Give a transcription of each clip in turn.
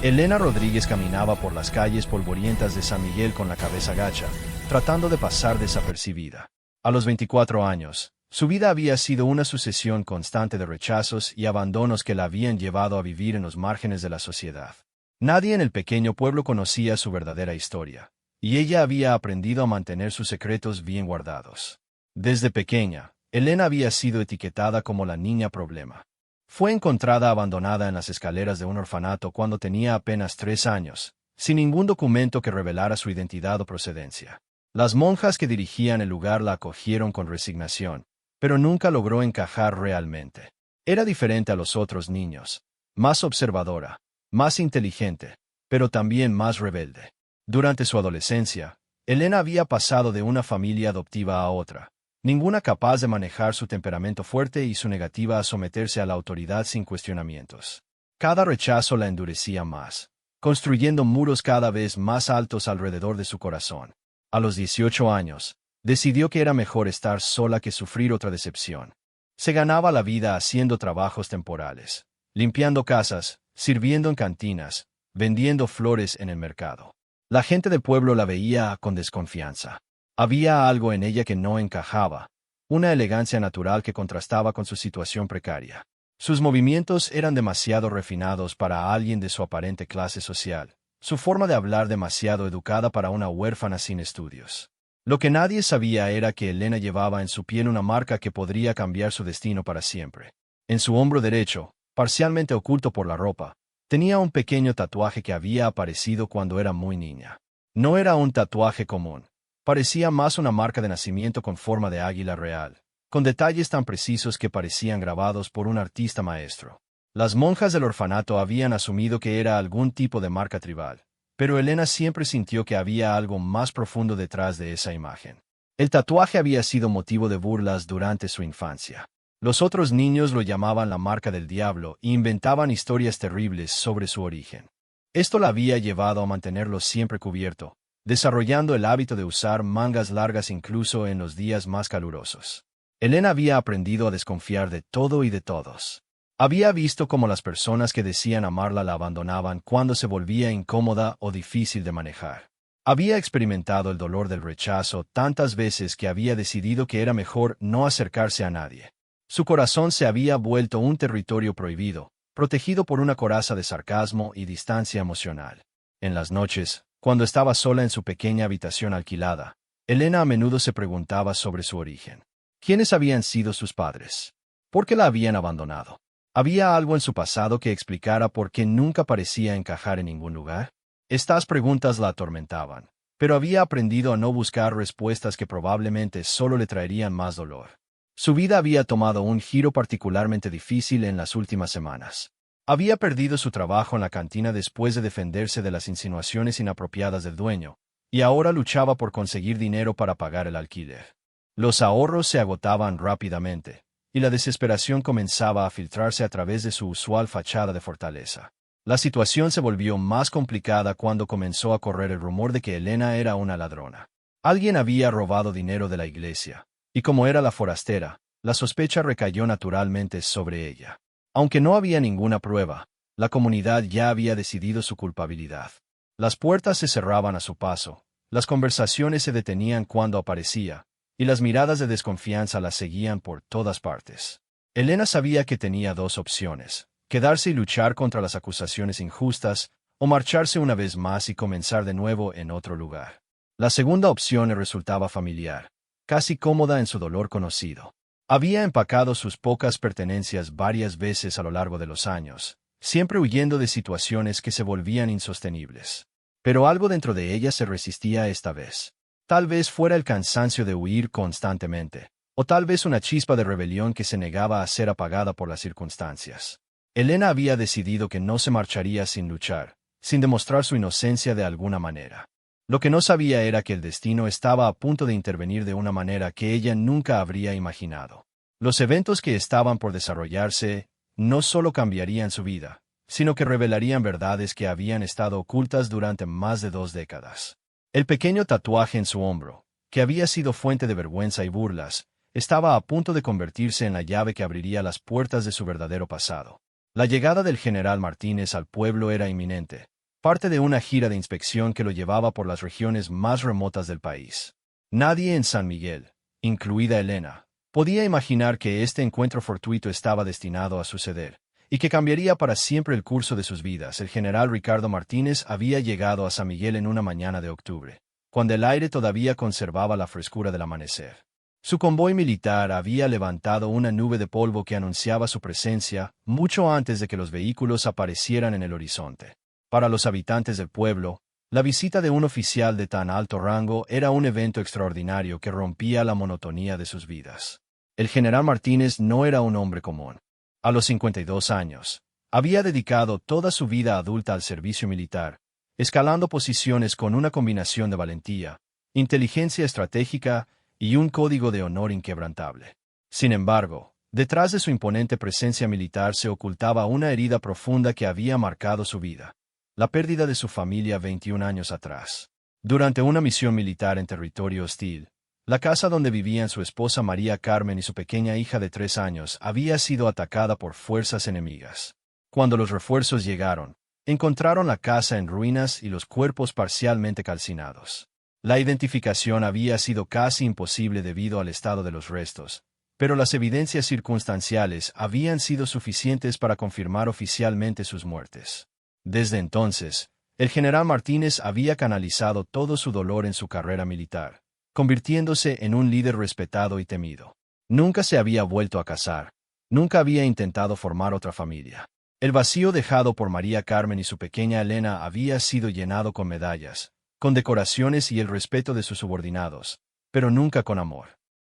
Elena Rodríguez caminaba por las calles polvorientas de San Miguel con la cabeza gacha, tratando de pasar desapercibida. A los 24 años, su vida había sido una sucesión constante de rechazos y abandonos que la habían llevado a vivir en los márgenes de la sociedad. Nadie en el pequeño pueblo conocía su verdadera historia, y ella había aprendido a mantener sus secretos bien guardados. Desde pequeña, Elena había sido etiquetada como la niña problema. Fue encontrada abandonada en las escaleras de un orfanato cuando tenía apenas 3 años, sin ningún documento que revelara su identidad o procedencia. Las monjas que dirigían el lugar la acogieron con resignación, pero nunca logró encajar realmente. Era diferente a los otros niños, más observadora, más inteligente, pero también más rebelde. Durante su adolescencia, Elena había pasado de una familia adoptiva a otra, ninguna capaz de manejar su temperamento fuerte y su negativa a someterse a la autoridad sin cuestionamientos. Cada rechazo la endurecía más, construyendo muros cada vez más altos alrededor de su corazón. A los 18 años, decidió que era mejor estar sola que sufrir otra decepción. Se ganaba la vida haciendo trabajos temporales, limpiando casas, sirviendo en cantinas, vendiendo flores en el mercado. La gente del pueblo la veía con desconfianza. Había algo en ella que no encajaba, una elegancia natural que contrastaba con su situación precaria. Sus movimientos eran demasiado refinados para alguien de su aparente clase social, su forma de hablar demasiado educada para una huérfana sin estudios. Lo que nadie sabía era que Elena llevaba en su piel una marca que podría cambiar su destino para siempre. En su hombro derecho, parcialmente oculto por la ropa, tenía un pequeño tatuaje que había aparecido cuando era muy niña. No era un tatuaje común. Parecía más una marca de nacimiento con forma de águila real, con detalles tan precisos que parecían grabados por un artista maestro. Las monjas del orfanato habían asumido que era algún tipo de marca tribal, pero Elena siempre sintió que había algo más profundo detrás de esa imagen. El tatuaje había sido motivo de burlas durante su infancia. Los otros niños lo llamaban la marca del diablo e inventaban historias terribles sobre su origen. Esto la había llevado a mantenerlo siempre cubierto, desarrollando el hábito de usar mangas largas incluso en los días más calurosos. Elena había aprendido a desconfiar de todo y de todos. Había visto cómo las personas que decían amarla la abandonaban cuando se volvía incómoda o difícil de manejar. Había experimentado el dolor del rechazo tantas veces que había decidido que era mejor no acercarse a nadie. Su corazón se había vuelto un territorio prohibido, protegido por una coraza de sarcasmo y distancia emocional. En las noches, cuando estaba sola en su pequeña habitación alquilada, Elena a menudo se preguntaba sobre su origen. ¿Quiénes habían sido sus padres? ¿Por qué la habían abandonado? ¿Había algo en su pasado que explicara por qué nunca parecía encajar en ningún lugar? Estas preguntas la atormentaban, pero había aprendido a no buscar respuestas que probablemente solo le traerían más dolor. Su vida había tomado un giro particularmente difícil en las últimas semanas. Había perdido su trabajo en la cantina después de defenderse de las insinuaciones inapropiadas del dueño, y ahora luchaba por conseguir dinero para pagar el alquiler. Los ahorros se agotaban rápidamente, y la desesperación comenzaba a filtrarse a través de su usual fachada de fortaleza. La situación se volvió más complicada cuando comenzó a correr el rumor de que Elena era una ladrona. Alguien había robado dinero de la iglesia, y como era la forastera, la sospecha recayó naturalmente sobre ella. Aunque no había ninguna prueba, la comunidad ya había decidido su culpabilidad. Las puertas se cerraban a su paso, las conversaciones se detenían cuando aparecía, y las miradas de desconfianza la seguían por todas partes. Elena sabía que tenía 2 opciones: quedarse y luchar contra las acusaciones injustas, o marcharse una vez más y comenzar de nuevo en otro lugar. La segunda opción le resultaba familiar, casi cómoda en su dolor conocido. Había empacado sus pocas pertenencias varias veces a lo largo de los años, siempre huyendo de situaciones que se volvían insostenibles. Pero algo dentro de ella se resistía esta vez. Tal vez fuera el cansancio de huir constantemente, o tal vez una chispa de rebelión que se negaba a ser apagada por las circunstancias. Elena había decidido que no se marcharía sin luchar, sin demostrar su inocencia de alguna manera. Lo que no sabía era que el destino estaba a punto de intervenir de una manera que ella nunca habría imaginado. Los eventos que estaban por desarrollarse no solo cambiarían su vida, sino que revelarían verdades que habían estado ocultas durante más de 2 décadas. El pequeño tatuaje en su hombro, que había sido fuente de vergüenza y burlas, estaba a punto de convertirse en la llave que abriría las puertas de su verdadero pasado. La llegada del general Martínez al pueblo era inminente, parte de una gira de inspección que lo llevaba por las regiones más remotas del país. Nadie en San Miguel, incluida Elena, podía imaginar que este encuentro fortuito estaba destinado a suceder, y que cambiaría para siempre el curso de sus vidas. El general Ricardo Martínez había llegado a San Miguel en una mañana de octubre, cuando el aire todavía conservaba la frescura del amanecer. Su convoy militar había levantado una nube de polvo que anunciaba su presencia mucho antes de que los vehículos aparecieran en el horizonte. Para los habitantes del pueblo, la visita de un oficial de tan alto rango era un evento extraordinario que rompía la monotonía de sus vidas. El general Martínez no era un hombre común. A los 52 años, había dedicado toda su vida adulta al servicio militar, escalando posiciones con una combinación de valentía, inteligencia estratégica y un código de honor inquebrantable. Sin embargo, detrás de su imponente presencia militar se ocultaba una herida profunda que había marcado su vida: la pérdida de su familia 21 años atrás. Durante una misión militar en territorio hostil, la casa donde vivían su esposa María Carmen y su pequeña hija de 3 años había sido atacada por fuerzas enemigas. Cuando los refuerzos llegaron, encontraron la casa en ruinas y los cuerpos parcialmente calcinados. La identificación había sido casi imposible debido al estado de los restos, pero las evidencias circunstanciales habían sido suficientes para confirmar oficialmente sus muertes. Desde entonces, el general Martínez había canalizado todo su dolor en su carrera militar, convirtiéndose en un líder respetado y temido. Nunca se había vuelto a casar, nunca había intentado formar otra familia. El vacío dejado por María Carmen y su pequeña Elena había sido llenado con medallas, con decoraciones y el respeto de sus subordinados, pero nunca con amor.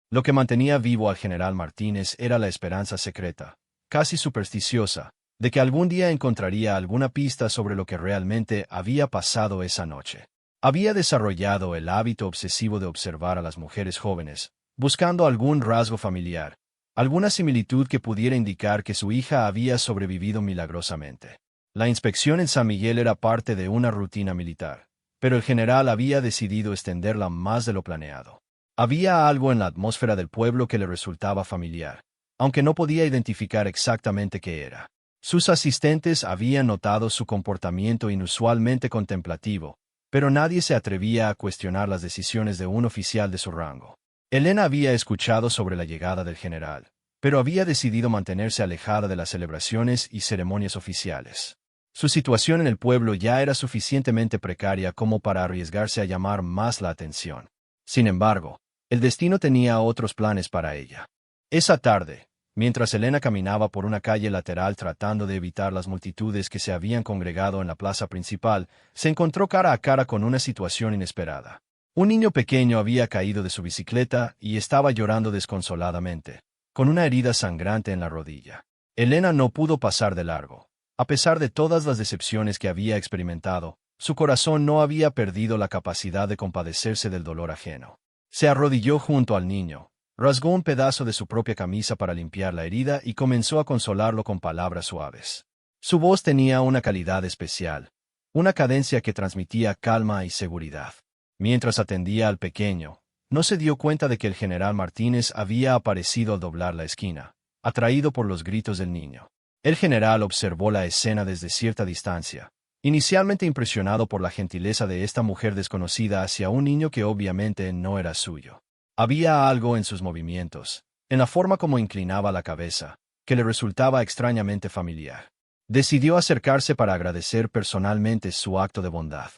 Lo que mantenía vivo al general Martínez era la esperanza secreta, casi supersticiosa, de que algún día encontraría alguna pista sobre lo que realmente había pasado esa noche. Había desarrollado el hábito obsesivo de observar a las mujeres jóvenes, buscando algún rasgo familiar, alguna similitud que pudiera indicar que su hija había sobrevivido milagrosamente. La inspección en San Miguel era parte de una rutina militar, pero el general había decidido extenderla más de lo planeado. Había algo en la atmósfera del pueblo que le resultaba familiar, aunque no podía identificar exactamente qué era. Sus asistentes habían notado su comportamiento inusualmente contemplativo, pero nadie se atrevía a cuestionar las decisiones de un oficial de su rango. Elena había escuchado sobre la llegada del general, pero había decidido mantenerse alejada de las celebraciones y ceremonias oficiales. Su situación en el pueblo ya era suficientemente precaria como para arriesgarse a llamar más la atención. Sin embargo, el destino tenía otros planes para ella. Esa tarde, mientras Elena caminaba por una calle lateral tratando de evitar las multitudes que se habían congregado en la plaza principal, se encontró cara a cara con una situación inesperada. Un niño pequeño había caído de su bicicleta y estaba llorando desconsoladamente, con una herida sangrante en la rodilla. Elena no pudo pasar de largo. A pesar de todas las decepciones que había experimentado, su corazón no había perdido la capacidad de compadecerse del dolor ajeno. Se arrodilló junto al niño, rasgó un pedazo de su propia camisa para limpiar la herida y comenzó a consolarlo con palabras suaves. Su voz tenía una calidad especial, una cadencia que transmitía calma y seguridad. Mientras atendía al pequeño, no se dio cuenta de que el general Martínez había aparecido al doblar la esquina, atraído por los gritos del niño. El general observó la escena desde cierta distancia, inicialmente impresionado por la gentileza de esta mujer desconocida hacia un niño que obviamente no era suyo. Había algo en sus movimientos, en la forma como inclinaba la cabeza, que le resultaba extrañamente familiar. Decidió acercarse para agradecer personalmente su acto de bondad.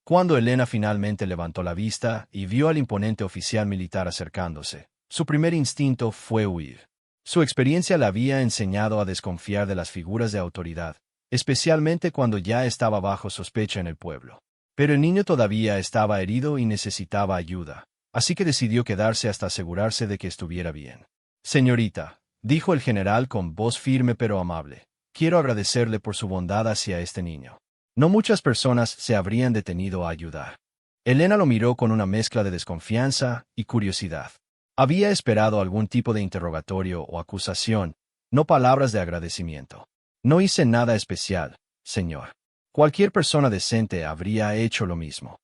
Cuando Elena finalmente levantó la vista y vio al imponente oficial militar acercándose, su primer instinto fue huir. Su experiencia le había enseñado a desconfiar de las figuras de autoridad, especialmente cuando ya estaba bajo sospecha en el pueblo. Pero el niño todavía estaba herido y necesitaba ayuda, así que decidió quedarse hasta asegurarse de que estuviera bien. «Señorita», dijo el general con voz firme pero amable, «quiero agradecerle por su bondad hacia este niño. No muchas personas se habrían detenido a ayudar». Elena lo miró con una mezcla de desconfianza y curiosidad. Había esperado algún tipo de interrogatorio o acusación, no palabras de agradecimiento. «No hice nada especial, señor. Cualquier persona decente habría hecho lo mismo».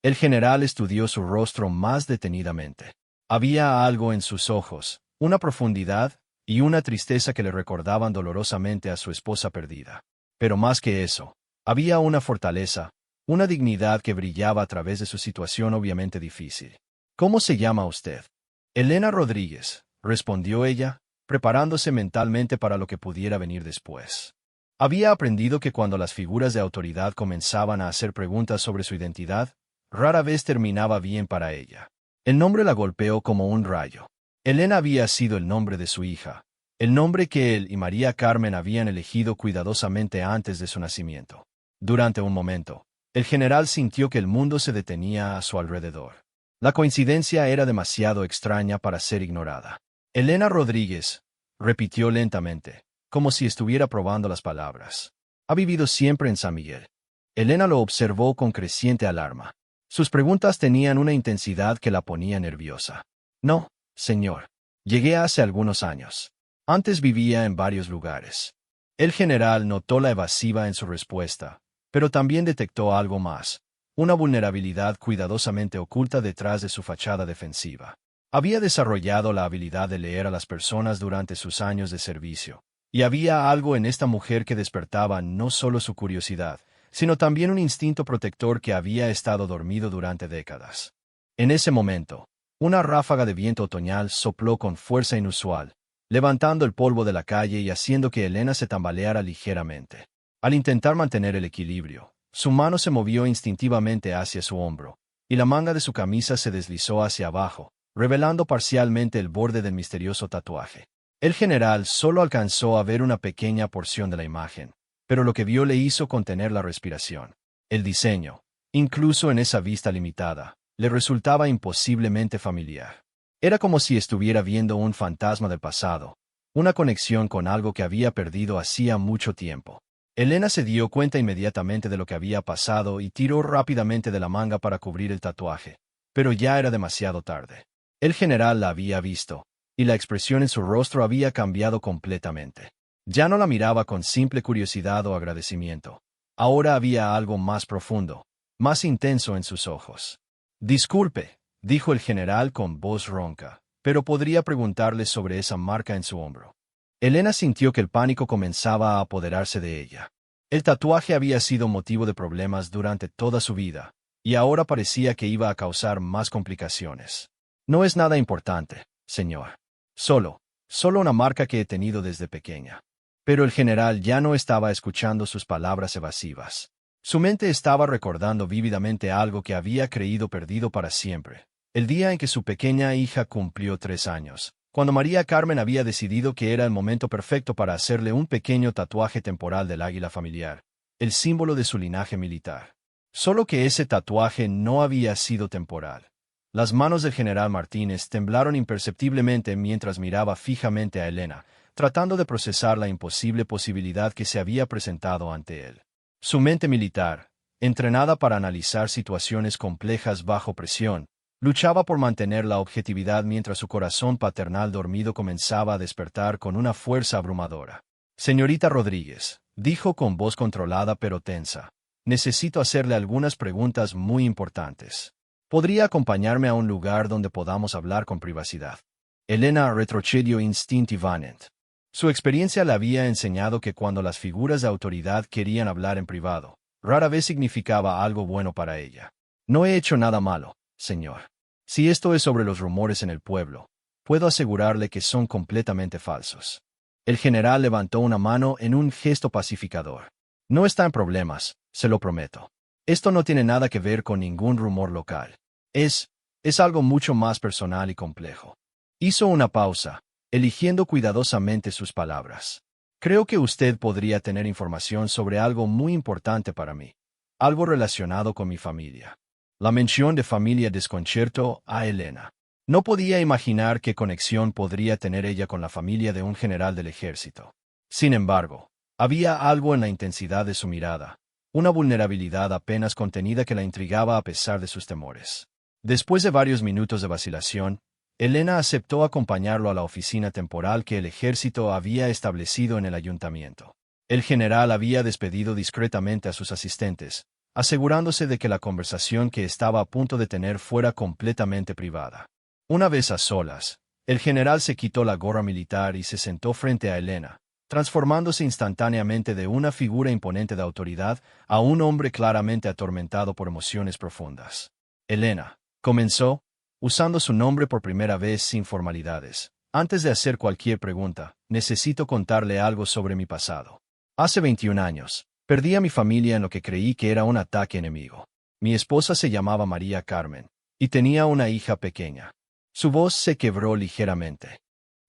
El general estudió su rostro más detenidamente. Había algo en sus ojos, una profundidad y una tristeza que le recordaban dolorosamente a su esposa perdida. Pero más que eso, había una fortaleza, una dignidad que brillaba a través de su situación obviamente difícil. ¿Cómo se llama usted? Elena Rodríguez, respondió ella, preparándose mentalmente para lo que pudiera venir después. Había aprendido que cuando las figuras de autoridad comenzaban a hacer preguntas sobre su identidad, rara vez terminaba bien para ella. El nombre la golpeó como un rayo. Elena había sido el nombre de su hija, el nombre que él y María Carmen habían elegido cuidadosamente antes de su nacimiento. Durante un momento, el general sintió que el mundo se detenía a su alrededor. La coincidencia era demasiado extraña para ser ignorada. Elena Rodríguez, repitió lentamente, como si estuviera probando las palabras. Ha vivido siempre en San Miguel. Elena lo observó con creciente alarma. Sus preguntas tenían una intensidad que la ponía nerviosa. No, señor. Llegué hace algunos años. Antes vivía en varios lugares. El general notó la evasiva en su respuesta, pero también detectó algo más, una vulnerabilidad cuidadosamente oculta detrás de su fachada defensiva. Había desarrollado la habilidad de leer a las personas durante sus años de servicio, y había algo en esta mujer que despertaba no solo su curiosidad, sino también un instinto protector que había estado dormido durante décadas. En ese momento, una ráfaga de viento otoñal sopló con fuerza inusual, levantando el polvo de la calle y haciendo que Elena se tambaleara ligeramente. Al intentar mantener el equilibrio, su mano se movió instintivamente hacia su hombro, y la manga de su camisa se deslizó hacia abajo, revelando parcialmente el borde del misterioso tatuaje. El general solo alcanzó a ver una pequeña porción de la imagen, pero lo que vio le hizo contener la respiración. El diseño, incluso en esa vista limitada, le resultaba imposiblemente familiar. Era como si estuviera viendo un fantasma del pasado, una conexión con algo que había perdido hacía mucho tiempo. Elena se dio cuenta inmediatamente de lo que había pasado y tiró rápidamente de la manga para cubrir el tatuaje, pero ya era demasiado tarde. El general la había visto, y la expresión en su rostro había cambiado completamente. Ya no la miraba con simple curiosidad o agradecimiento. Ahora había algo más profundo, más intenso en sus ojos. Disculpe, dijo el general con voz ronca, pero podría preguntarle sobre esa marca en su hombro. Elena sintió que el pánico comenzaba a apoderarse de ella. El tatuaje había sido motivo de problemas durante toda su vida, y ahora parecía que iba a causar más complicaciones. No es nada importante, señor. Solo una marca que he tenido desde pequeña. Pero el general ya no estaba escuchando sus palabras evasivas. Su mente estaba recordando vívidamente algo que había creído perdido para siempre. El día en que su pequeña hija cumplió 3 años, cuando María Carmen había decidido que era el momento perfecto para hacerle un pequeño tatuaje temporal del águila familiar, el símbolo de su linaje militar. Solo que ese tatuaje no había sido temporal. Las manos del general Martínez temblaron imperceptiblemente mientras miraba fijamente a Elena, tratando de procesar la imposible posibilidad que se había presentado ante él. Su mente militar, entrenada para analizar situaciones complejas bajo presión, luchaba por mantener la objetividad mientras su corazón paternal dormido comenzaba a despertar con una fuerza abrumadora. Señorita Rodríguez, dijo con voz controlada pero tensa, necesito hacerle algunas preguntas muy importantes. ¿Podría acompañarme a un lugar donde podamos hablar con privacidad? Elena retrocedió instintivamente. Su experiencia le había enseñado que cuando las figuras de autoridad querían hablar en privado, rara vez significaba algo bueno para ella. No he hecho nada malo, señor. Si esto es sobre los rumores en el pueblo, puedo asegurarle que son completamente falsos. El general levantó una mano en un gesto pacificador. No está en problemas, se lo prometo. Esto no tiene nada que ver con ningún rumor local. Es algo mucho más personal y complejo. Hizo una pausa, eligiendo cuidadosamente sus palabras. Creo que usted podría tener información sobre algo muy importante para mí, algo relacionado con mi familia. La mención de familia desconcertó a Elena. No podía imaginar qué conexión podría tener ella con la familia de un general del ejército. Sin embargo, había algo en la intensidad de su mirada, una vulnerabilidad apenas contenida que la intrigaba a pesar de sus temores. Después de varios minutos de vacilación, Elena aceptó acompañarlo a la oficina temporal que el ejército había establecido en el ayuntamiento. El general había despedido discretamente a sus asistentes, asegurándose de que la conversación que estaba a punto de tener fuera completamente privada. Una vez a solas, El general se quitó la gorra militar y se sentó frente a Elena, transformándose instantáneamente de una figura imponente de autoridad a un hombre claramente atormentado por emociones profundas. Elena, comenzó, usando su nombre por primera vez sin formalidades. Antes de hacer cualquier pregunta, necesito contarle algo sobre mi pasado. Hace 21 años, perdí a mi familia en lo que creí que era un ataque enemigo. Mi esposa se llamaba María Carmen, y tenía una hija pequeña. Su voz se quebró ligeramente.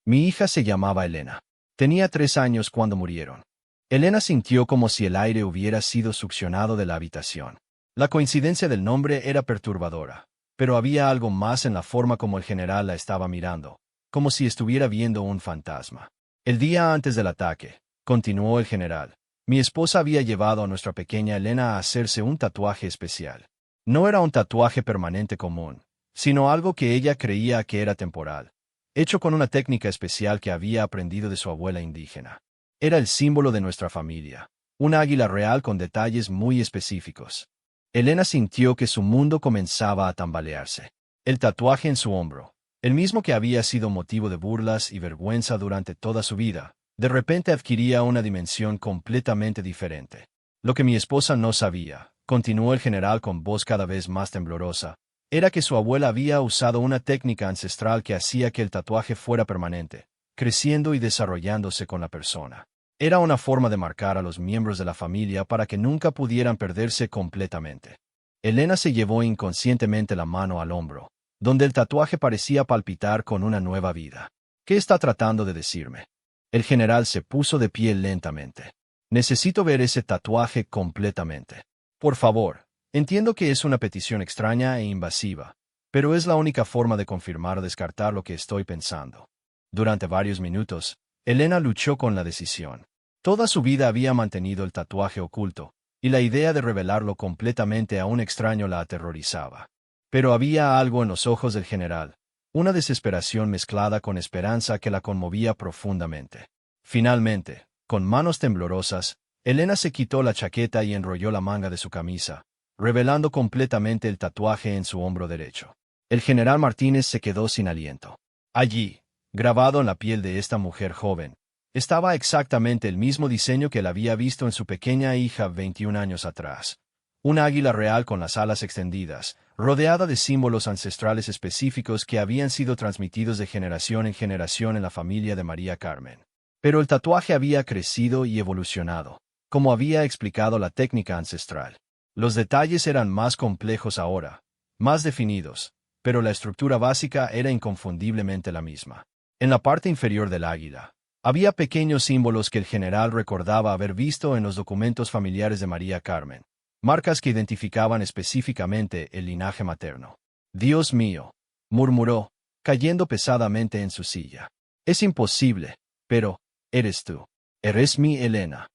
Mi hija se llamaba Elena. Tenía 3 años cuando murieron. Elena sintió como si el aire hubiera sido succionado de la habitación. La coincidencia del nombre era perturbadora, pero había algo más en la forma como el general la estaba mirando, como si estuviera viendo un fantasma. El día antes del ataque, continuó el general, mi esposa había llevado a nuestra pequeña Elena a hacerse un tatuaje especial. No era un tatuaje permanente común, sino algo que ella creía que era temporal, hecho con una técnica especial que había aprendido de su abuela indígena. Era el símbolo de nuestra familia, un águila real con detalles muy específicos. Elena sintió que su mundo comenzaba a tambalearse. El tatuaje en su hombro, el mismo que había sido motivo de burlas y vergüenza durante toda su vida, de repente adquiría una dimensión completamente diferente. Lo que mi esposa no sabía, continuó el general con voz cada vez más temblorosa, era que su abuela había usado una técnica ancestral que hacía que el tatuaje fuera permanente, creciendo y desarrollándose con la persona. Era una forma de marcar a los miembros de la familia para que nunca pudieran perderse completamente. Elena se llevó inconscientemente la mano al hombro, donde el tatuaje parecía palpitar con una nueva vida. ¿Qué está tratando de decirme? El general se puso de pie lentamente. Necesito ver ese tatuaje completamente. Por favor. Entiendo que es una petición extraña e invasiva, pero es la única forma de confirmar o descartar lo que estoy pensando. Durante varios minutos, Elena luchó con la decisión. Toda su vida había mantenido el tatuaje oculto, y la idea de revelarlo completamente a un extraño la aterrorizaba. Pero había algo en los ojos del general, una desesperación mezclada con esperanza que la conmovía profundamente. Finalmente, con manos temblorosas, Elena se quitó la chaqueta y enrolló la manga de su camisa, revelando completamente el tatuaje en su hombro derecho. El general Martínez se quedó sin aliento. Allí, grabado en la piel de esta mujer joven, estaba exactamente el mismo diseño que él había visto en su pequeña hija 21 años atrás. Un águila real con las alas extendidas, rodeada de símbolos ancestrales específicos que habían sido transmitidos de generación en generación en la familia de María Carmen. Pero el tatuaje había crecido y evolucionado, como había explicado la técnica ancestral. Los detalles eran más complejos ahora, más definidos, pero la estructura básica era inconfundiblemente la misma. En la parte inferior del águila, había pequeños símbolos que el general recordaba haber visto en los documentos familiares de María Carmen, marcas que identificaban específicamente el linaje materno. Dios mío, murmuró, cayendo pesadamente en su silla. Es imposible, pero, eres tú. Eres mi Elena.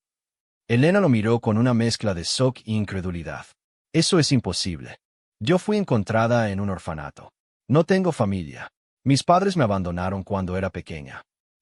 Elena lo miró con una mezcla de shock e incredulidad. Eso es imposible. Yo fui encontrada en un orfanato. No tengo familia. Mis padres me abandonaron cuando era pequeña.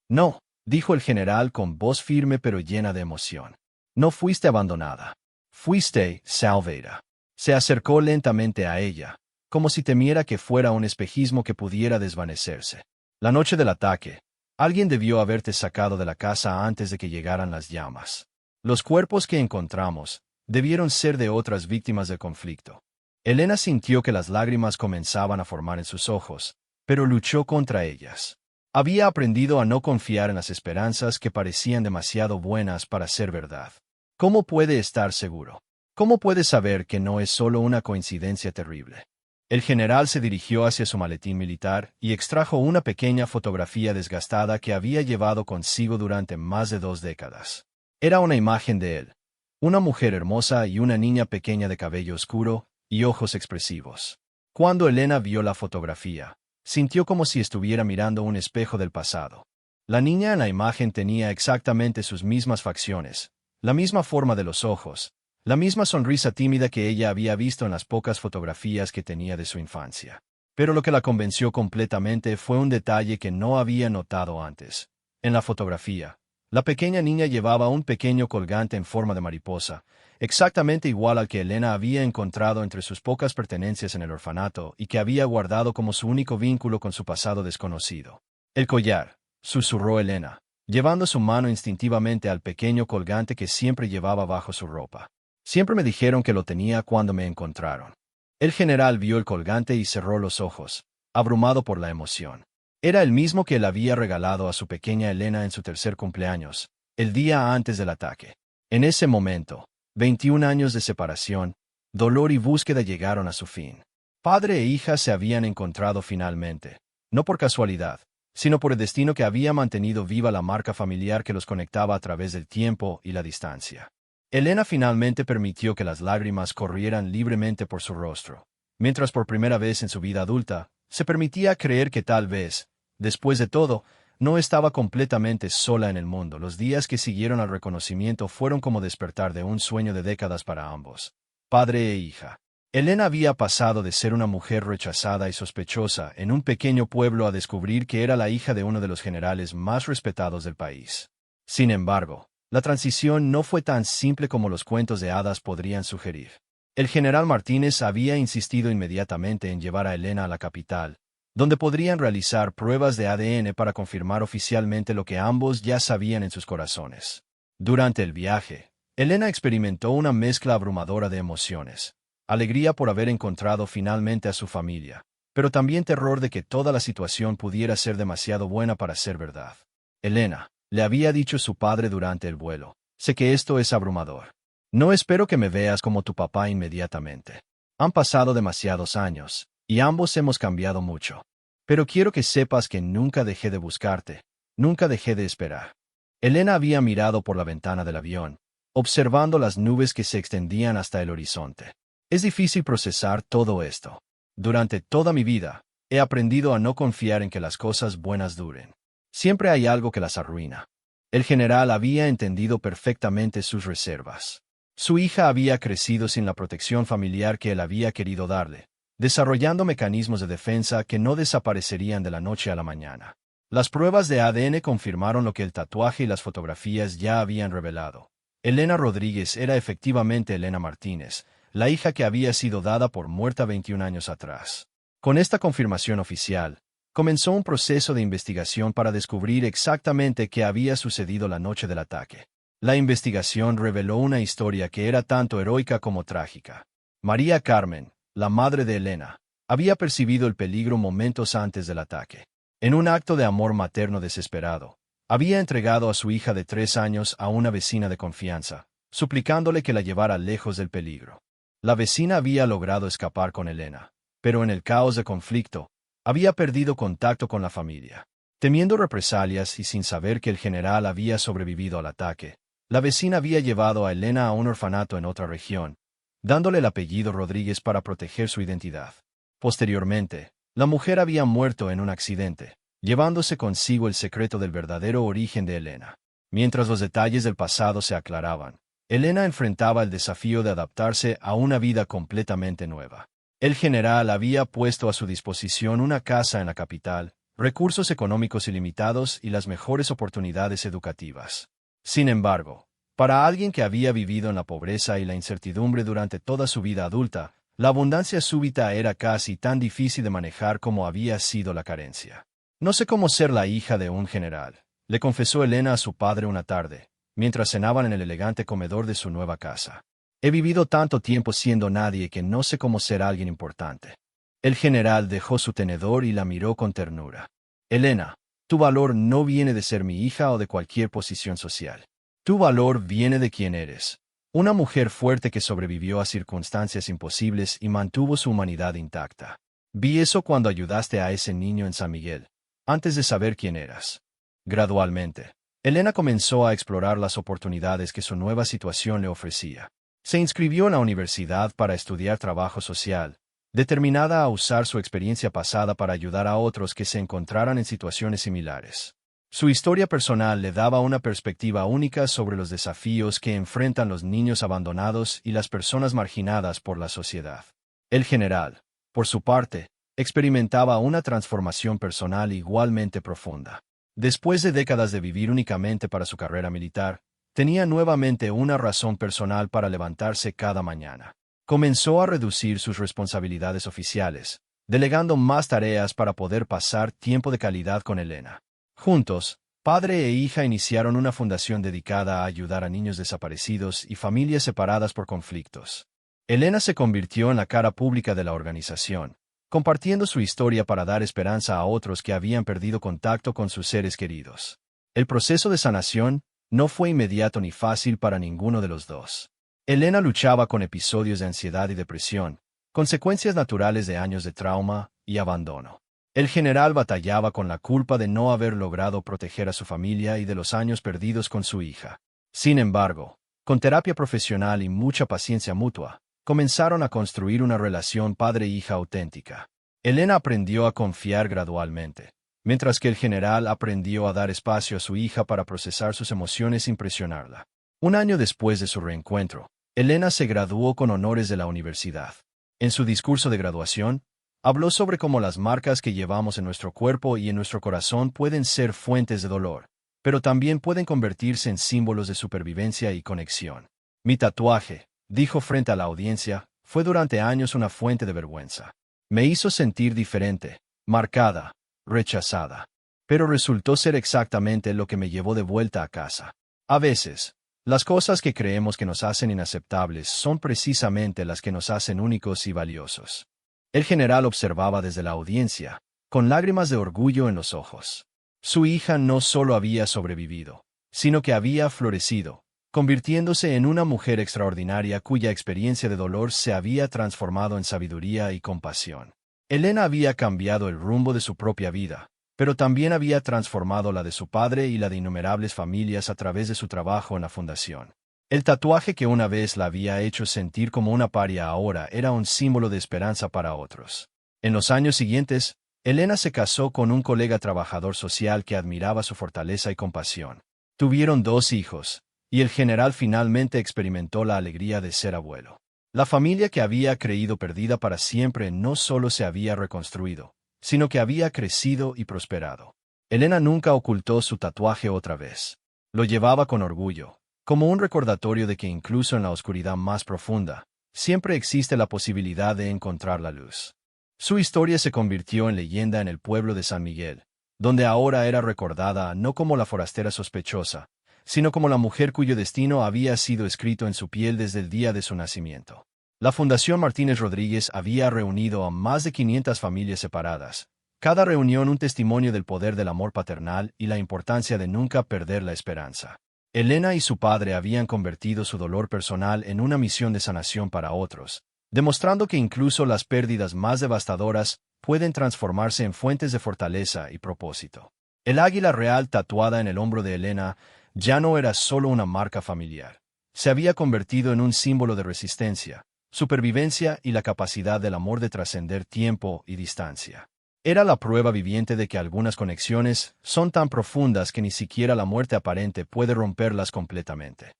No, dijo el general con voz firme pero llena de emoción. No fuiste abandonada. Fuiste salvada. Se acercó lentamente a ella, como si temiera que fuera un espejismo que pudiera desvanecerse. La noche del ataque, alguien debió haberte sacado de la casa antes de que llegaran las llamas. Los cuerpos que encontramos debieron ser de otras víctimas del conflicto. Elena sintió que las lágrimas comenzaban a formar en sus ojos, pero luchó contra ellas. Había aprendido a no confiar en las esperanzas que parecían demasiado buenas para ser verdad. ¿Cómo puede estar seguro? ¿Cómo puede saber que no es solo una coincidencia terrible? El general se dirigió hacia su maletín militar y extrajo una pequeña fotografía desgastada que había llevado consigo durante más de 2 décadas. Era una imagen de él, una mujer hermosa y una niña pequeña de cabello oscuro y ojos expresivos. Cuando Elena vio la fotografía, sintió como si estuviera mirando un espejo del pasado. La niña en la imagen tenía exactamente sus mismas facciones, la misma forma de los ojos, la misma sonrisa tímida que ella había visto en las pocas fotografías que tenía de su infancia. Pero lo que la convenció completamente fue un detalle que no había notado antes. En la fotografía, la pequeña niña llevaba un pequeño colgante en forma de mariposa, exactamente igual al que Elena había encontrado entre sus pocas pertenencias en el orfanato y que había guardado como su único vínculo con su pasado desconocido. El collar, susurró Elena, llevando su mano instintivamente al pequeño colgante que siempre llevaba bajo su ropa. Siempre me dijeron que lo tenía cuando me encontraron. El general vio el colgante y cerró los ojos, abrumado por la emoción. Era el mismo que él había regalado a su pequeña Elena en su tercer cumpleaños, el día antes del ataque. En ese momento, 21 años de separación, dolor y búsqueda llegaron a su fin. Padre e hija se habían encontrado finalmente, no por casualidad, sino por el destino que había mantenido viva la marca familiar que los conectaba a través del tiempo y la distancia. Elena finalmente permitió que las lágrimas corrieran libremente por su rostro, mientras por primera vez en su vida adulta, se permitía creer que tal vez, después de todo, no estaba completamente sola en el mundo. Los días que siguieron al reconocimiento fueron como despertar de un sueño de décadas para ambos, padre e hija. Elena había pasado de ser una mujer rechazada y sospechosa en un pequeño pueblo a descubrir que era la hija de uno de los generales más respetados del país. Sin embargo, la transición no fue tan simple como los cuentos de hadas podrían sugerir. El general Martínez había insistido inmediatamente en llevar a Elena a la capital, donde podrían realizar pruebas de ADN para confirmar oficialmente lo que ambos ya sabían en sus corazones. Durante el viaje, Elena experimentó una mezcla abrumadora de emociones. Alegría por haber encontrado finalmente a su familia, pero también terror de que toda la situación pudiera ser demasiado buena para ser verdad. Elena, le había dicho su padre durante el vuelo, sé que esto es abrumador. No espero que me veas como tu papá inmediatamente. Han pasado demasiados años, y ambos hemos cambiado mucho. Pero quiero que sepas que nunca dejé de buscarte, nunca dejé de esperar. Elena había mirado por la ventana del avión, observando las nubes que se extendían hasta el horizonte. Es difícil procesar todo esto. Durante toda mi vida, he aprendido a no confiar en que las cosas buenas duren. Siempre hay algo que las arruina. El general había entendido perfectamente sus reservas. Su hija había crecido sin la protección familiar que él había querido darle, desarrollando mecanismos de defensa que no desaparecerían de la noche a la mañana. Las pruebas de ADN confirmaron lo que el tatuaje y las fotografías ya habían revelado. Elena Rodríguez era efectivamente Elena Martínez, la hija que había sido dada por muerta 21 años atrás. Con esta confirmación oficial, comenzó un proceso de investigación para descubrir exactamente qué había sucedido la noche del ataque. La investigación reveló una historia que era tanto heroica como trágica. María Carmen, la madre de Elena, había percibido el peligro momentos antes del ataque. En un acto de amor materno desesperado, había entregado a su hija de 3 años a una vecina de confianza, suplicándole que la llevara lejos del peligro. La vecina había logrado escapar con Elena, pero en el caos de conflicto, había perdido contacto con la familia. Temiendo represalias y sin saber que el general había sobrevivido al ataque, la vecina había llevado a Elena a un orfanato en otra región, dándole el apellido Rodríguez para proteger su identidad. Posteriormente, la mujer había muerto en un accidente, llevándose consigo el secreto del verdadero origen de Elena. Mientras los detalles del pasado se aclaraban, Elena enfrentaba el desafío de adaptarse a una vida completamente nueva. El general había puesto a su disposición una casa en la capital, recursos económicos ilimitados y las mejores oportunidades educativas. Sin embargo, para alguien que había vivido en la pobreza y la incertidumbre durante toda su vida adulta, la abundancia súbita era casi tan difícil de manejar como había sido la carencia. No sé cómo ser la hija de un general, le confesó Elena a su padre una tarde, mientras cenaban en el elegante comedor de su nueva casa. He vivido tanto tiempo siendo nadie que no sé cómo ser alguien importante. El general dejó su tenedor y la miró con ternura. Elena, tu valor no viene de ser mi hija o de cualquier posición social. Tu valor viene de quién eres. Una mujer fuerte que sobrevivió a circunstancias imposibles y mantuvo su humanidad intacta. Vi eso cuando ayudaste a ese niño en San Miguel, antes de saber quién eras. Gradualmente, Elena comenzó a explorar las oportunidades que su nueva situación le ofrecía. Se inscribió en la universidad para estudiar trabajo social, determinada a usar su experiencia pasada para ayudar a otros que se encontraran en situaciones similares. Su historia personal le daba una perspectiva única sobre los desafíos que enfrentan los niños abandonados y las personas marginadas por la sociedad. El general, por su parte, experimentaba una transformación personal igualmente profunda. Después de décadas de vivir únicamente para su carrera militar, tenía nuevamente una razón personal para levantarse cada mañana. Comenzó a reducir sus responsabilidades oficiales, delegando más tareas para poder pasar tiempo de calidad con Elena. Juntos, padre e hija iniciaron una fundación dedicada a ayudar a niños desaparecidos y familias separadas por conflictos. Elena se convirtió en la cara pública de la organización, compartiendo su historia para dar esperanza a otros que habían perdido contacto con sus seres queridos. El proceso de sanación no fue inmediato ni fácil para ninguno de los dos. Elena luchaba con episodios de ansiedad y depresión, consecuencias naturales de años de trauma y abandono. El general batallaba con la culpa de no haber logrado proteger a su familia y de los años perdidos con su hija. Sin embargo, con terapia profesional y mucha paciencia mutua, comenzaron a construir una relación padre-hija auténtica. Elena aprendió a confiar gradualmente, mientras que el general aprendió a dar espacio a su hija para procesar sus emociones sin presionarla. Un año después de su reencuentro, Elena se graduó con honores de la universidad. En su discurso de graduación, habló sobre cómo las marcas que llevamos en nuestro cuerpo y en nuestro corazón pueden ser fuentes de dolor, pero también pueden convertirse en símbolos de supervivencia y conexión. Mi tatuaje, dijo frente a la audiencia, fue durante años una fuente de vergüenza. Me hizo sentir diferente, marcada, rechazada. Pero resultó ser exactamente lo que me llevó de vuelta a casa. A veces, las cosas que creemos que nos hacen inaceptables son precisamente las que nos hacen únicos y valiosos. El general observaba desde la audiencia, con lágrimas de orgullo en los ojos. Su hija no solo había sobrevivido, sino que había florecido, convirtiéndose en una mujer extraordinaria cuya experiencia de dolor se había transformado en sabiduría y compasión. Elena había cambiado el rumbo de su propia vida, pero también había transformado la de su padre y la de innumerables familias a través de su trabajo en la fundación. El tatuaje que una vez la había hecho sentir como una paria ahora era un símbolo de esperanza para otros. En los años siguientes, Elena se casó con un colega trabajador social que admiraba su fortaleza y compasión. Tuvieron 2 hijos, y el general finalmente experimentó la alegría de ser abuelo. La familia que había creído perdida para siempre no solo se había reconstruido, sino que había crecido y prosperado. Elena nunca ocultó su tatuaje otra vez. Lo llevaba con orgullo, como un recordatorio de que incluso en la oscuridad más profunda, siempre existe la posibilidad de encontrar la luz. Su historia se convirtió en leyenda en el pueblo de San Miguel, donde ahora era recordada no como la forastera sospechosa, sino como la mujer cuyo destino había sido escrito en su piel desde el día de su nacimiento. La Fundación Martínez Rodríguez había reunido a más de 500 familias separadas, cada reunión un testimonio del poder del amor paternal y la importancia de nunca perder la esperanza. Elena y su padre habían convertido su dolor personal en una misión de sanación para otros, demostrando que incluso las pérdidas más devastadoras pueden transformarse en fuentes de fortaleza y propósito. El águila real tatuada en el hombro de Elena ya no era solo una marca familiar. Se había convertido en un símbolo de resistencia, supervivencia y la capacidad del amor de trascender tiempo y distancia. Era la prueba viviente de que algunas conexiones son tan profundas que ni siquiera la muerte aparente puede romperlas completamente.